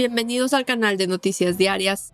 bienvenidos al canal de Noticias Diarias.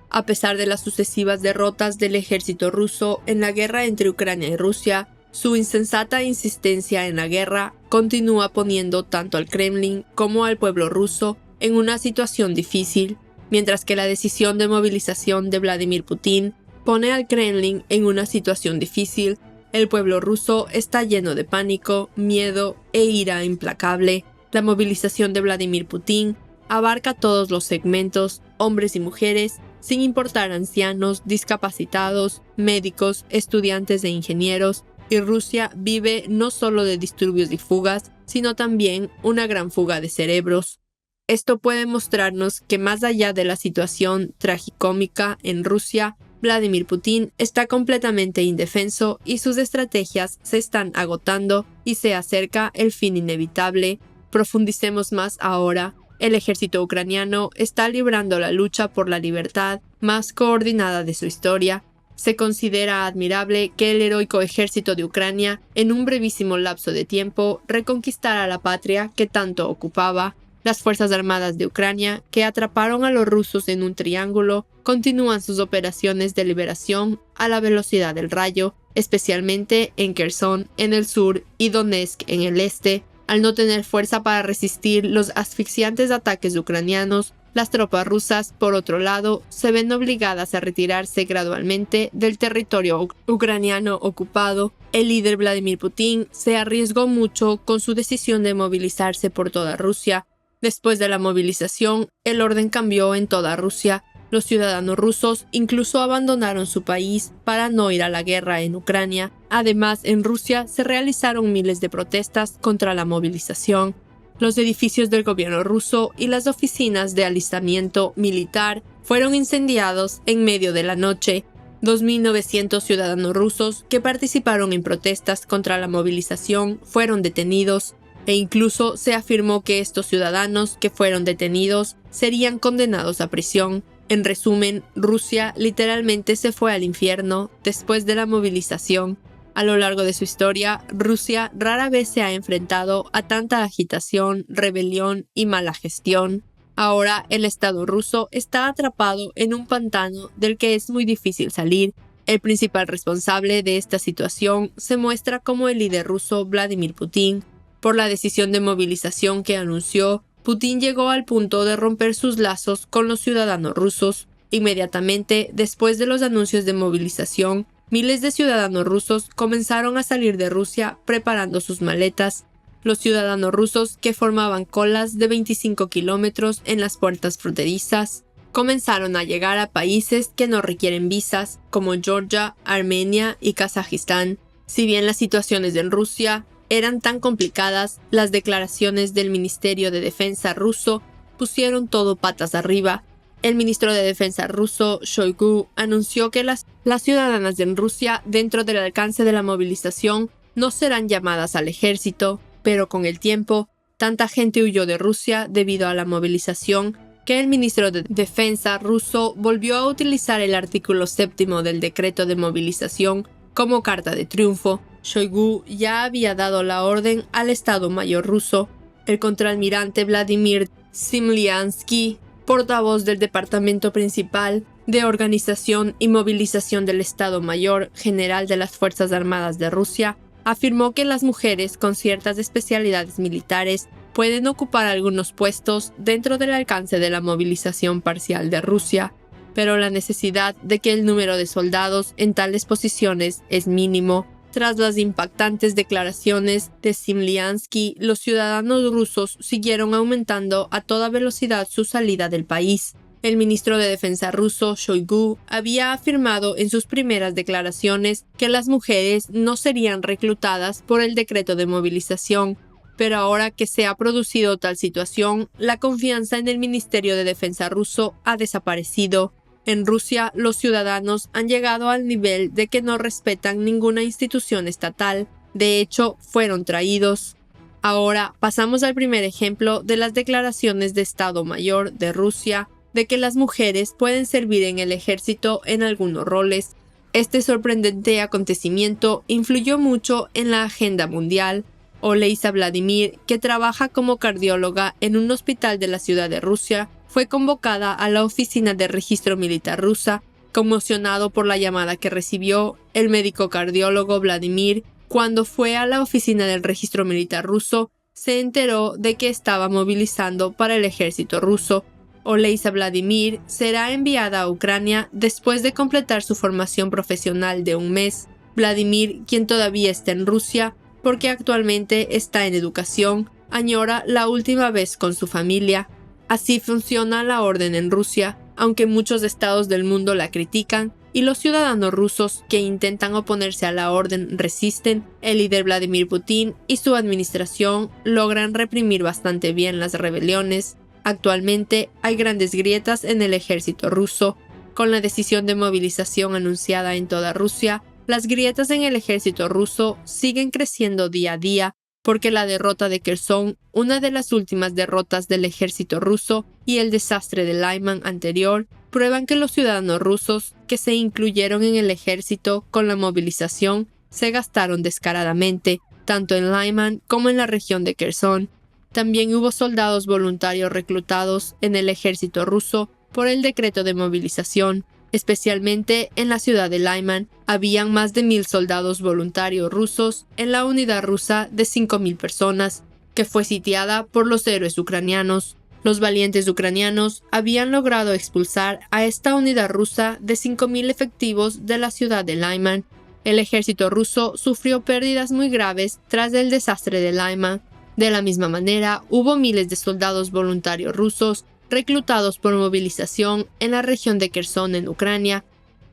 A pesar de las sucesivas derrotas del ejército ruso en la guerra entre Ucrania y Rusia, su insensata insistencia en la guerra continúa poniendo tanto al Kremlin como al pueblo ruso en una situación difícil, mientras que la decisión de movilización de Vladimir Putin pone al Kremlin en una situación difícil. El pueblo ruso está lleno de pánico, miedo e ira implacable. La movilización de Vladimir Putin abarca todos los segmentos, hombres y mujeres, sin importar ancianos, discapacitados, médicos, estudiantes e ingenieros, y Rusia vive no solo de disturbios y fugas, sino también una gran fuga de cerebros. Esto puede mostrarnos que más allá de la situación tragicómica en Rusia, Vladimir Putin está completamente indefenso y sus estrategias se están agotando y se acerca el fin inevitable. Profundicemos más ahora. El ejército ucraniano está librando la lucha por la libertad más coordinada de su historia. Se considera admirable que el heroico ejército de Ucrania, en un brevísimo lapso de tiempo, reconquistara la patria que tanto ocupaba. Las Fuerzas Armadas de Ucrania, que atraparon a los rusos en un triángulo, continúan sus operaciones de liberación a la velocidad del rayo, especialmente en Kherson en el sur y Donetsk en el este. Al no tener fuerza para resistir los asfixiantes ataques ucranianos, las tropas rusas, por otro lado, se ven obligadas a retirarse gradualmente del territorio ucraniano ocupado. El líder Vladimir Putin se arriesgó mucho con su decisión de movilizarse por toda Rusia. Después de la movilización, el orden cambió en toda Rusia. Los ciudadanos rusos incluso abandonaron su país para no ir a la guerra en Ucrania. Además, en Rusia se realizaron miles de protestas contra la movilización. Los edificios del gobierno ruso y las oficinas de alistamiento militar fueron incendiados en medio de la noche. 2.900 ciudadanos rusos que participaron en protestas contra la movilización fueron detenidos, e incluso se afirmó que estos ciudadanos que fueron detenidos serían condenados a prisión. En resumen, Rusia literalmente se fue al infierno después de la movilización. A lo largo de su historia, Rusia rara vez se ha enfrentado a tanta agitación, rebelión y mala gestión. Ahora el Estado ruso está atrapado en un pantano del que es muy difícil salir. El principal responsable de esta situación se muestra como el líder ruso Vladimir Putin. Por la decisión de movilización que anunció, Putin llegó al punto de romper sus lazos con los ciudadanos rusos. Inmediatamente después de los anuncios de movilización, miles de ciudadanos rusos comenzaron a salir de Rusia preparando sus maletas. Los ciudadanos rusos, que formaban colas de 25 kilómetros en las puertas fronterizas, comenzaron a llegar a países que no requieren visas, como Georgia, Armenia y Kazajistán. Si bien las situaciones en Rusia eran tan complicadas, las declaraciones del Ministerio de Defensa ruso pusieron todo patas arriba. El ministro de Defensa ruso, Shoigu, anunció que las ciudadanas en Rusia, dentro del alcance de la movilización, no serán llamadas al ejército, pero con el tiempo, tanta gente huyó de Rusia debido a la movilización que el ministro de Defensa ruso volvió a utilizar el artículo 7 del decreto de movilización como carta de triunfo. Shoigu ya había dado la orden al Estado Mayor ruso. El contraalmirante Vladimir Smilyansky, portavoz del Departamento Principal de Organización y Movilización del Estado Mayor General de las Fuerzas Armadas de Rusia, afirmó que las mujeres con ciertas especialidades militares pueden ocupar algunos puestos dentro del alcance de la movilización parcial de Rusia, pero la necesidad de que el número de soldados en tales posiciones es mínimo. Tras las impactantes declaraciones de Smilyansky, los ciudadanos rusos siguieron aumentando a toda velocidad su salida del país. El ministro de Defensa ruso, Shoigu, había afirmado en sus primeras declaraciones que las mujeres no serían reclutadas por el decreto de movilización, pero ahora que se ha producido tal situación, la confianza en el Ministerio de Defensa ruso ha desaparecido. En Rusia, los ciudadanos han llegado al nivel de que no respetan ninguna institución estatal. De hecho, fueron traídos. Ahora pasamos al primer ejemplo de las declaraciones de Estado Mayor de Rusia de que las mujeres pueden servir en el ejército en algunos roles. Este sorprendente acontecimiento influyó mucho en la agenda mundial. Oleisa Vladimir, que trabaja como cardióloga en un hospital de la ciudad de Rusia, fue convocada a la oficina de registro militar rusa. Conmocionado por la llamada que recibió, el médico cardiólogo Vladimir, cuando fue a la oficina del registro militar ruso, se enteró de que estaba movilizando para el ejército ruso. Oleisa Vladimir será enviada a Ucrania después de completar su formación profesional de un mes. Vladimir, quien todavía está en Rusia porque actualmente está en educación, añora la última vez con su familia. Así funciona la orden en Rusia, aunque muchos estados del mundo la critican y los ciudadanos rusos que intentan oponerse a la orden resisten. El líder Vladimir Putin y su administración logran reprimir bastante bien las rebeliones. Actualmente hay grandes grietas en el ejército ruso. Con la decisión de movilización anunciada en toda Rusia, las grietas en el ejército ruso siguen creciendo día a día, porque la derrota de Kherson, una de las últimas derrotas del ejército ruso, y el desastre de Lyman anterior, prueban que los ciudadanos rusos que se incluyeron en el ejército con la movilización se gastaron descaradamente, tanto en Lyman como en la región de Kherson. También hubo soldados voluntarios reclutados en el ejército ruso por el decreto de movilización. Especialmente en la ciudad de Lyman, habían más de 1,000 soldados voluntarios rusos en la unidad rusa de 5,000 personas, que fue sitiada por los héroes ucranianos. Los valientes ucranianos habían logrado expulsar a esta unidad rusa de 5,000 efectivos de la ciudad de Lyman. El ejército ruso sufrió pérdidas muy graves tras el desastre de Lyman. De la misma manera, hubo miles de soldados voluntarios rusos reclutados por movilización en la región de Kherson en Ucrania.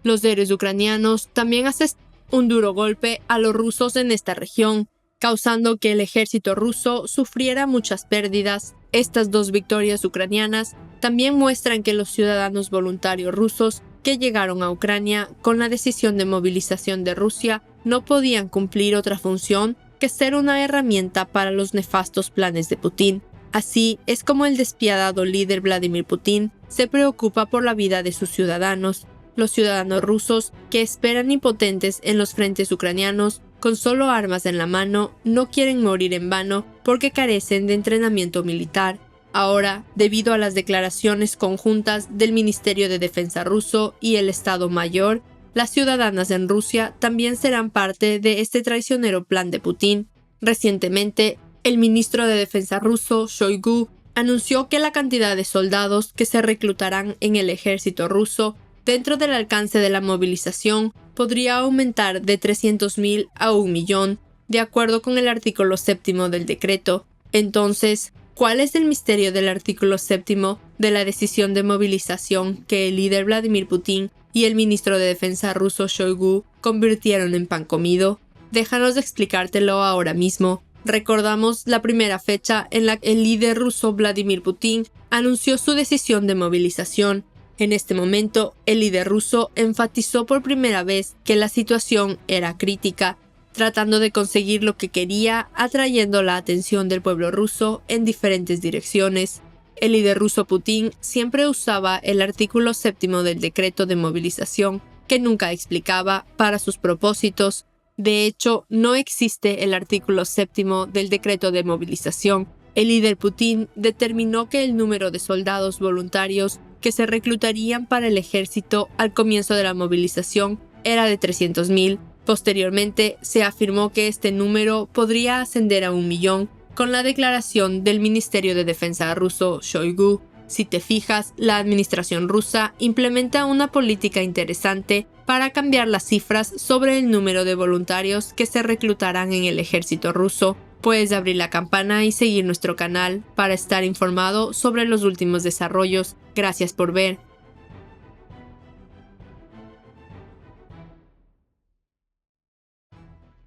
Los héroes ucranianos también hacen un duro golpe a los rusos en esta región, causando que el ejército ruso sufriera muchas pérdidas. Estas dos victorias ucranianas también muestran que los ciudadanos voluntarios rusos que llegaron a Ucrania con la decisión de movilización de Rusia no podían cumplir otra función que ser una herramienta para los nefastos planes de Putin. Así es como el despiadado líder Vladimir Putin se preocupa por la vida de sus ciudadanos. Los ciudadanos rusos, que esperan impotentes en los frentes ucranianos, con solo armas en la mano, no quieren morir en vano porque carecen de entrenamiento militar. Ahora, debido a las declaraciones conjuntas del Ministerio de Defensa ruso y el Estado Mayor, las ciudadanas en Rusia también serán parte de este traicionero plan de Putin. Recientemente, el ministro de Defensa ruso, Shoigu, anunció que la cantidad de soldados que se reclutarán en el ejército ruso dentro del alcance de la movilización podría aumentar de 300,000 a 1,000,000, de acuerdo con el artículo 7 del decreto. Entonces, ¿cuál es el misterio del artículo 7 de la decisión de movilización que el líder Vladimir Putin y el ministro de Defensa ruso Shoigu convirtieron en pan comido? Déjanos explicártelo ahora mismo. Recordamos la primera fecha en la que el líder ruso Vladimir Putin anunció su decisión de movilización. En este momento, el líder ruso enfatizó por primera vez que la situación era crítica, tratando de conseguir lo que quería, atrayendo la atención del pueblo ruso en diferentes direcciones. El líder ruso Putin siempre usaba el artículo 7 del decreto de movilización, que nunca explicaba para sus propósitos. De hecho, no existe el artículo 7 del decreto de movilización. El líder Putin determinó que el número de soldados voluntarios que se reclutarían para el ejército al comienzo de la movilización era de 300,000. Posteriormente, se afirmó que este número podría ascender a 1,000,000 con la declaración del Ministerio de Defensa ruso Shoigu. Si te fijas, la administración rusa implementa una política interesante para cambiar las cifras sobre el número de voluntarios que se reclutarán en el ejército ruso. Puedes abrir la campana y seguir nuestro canal para estar informado sobre los últimos desarrollos. Gracias por ver.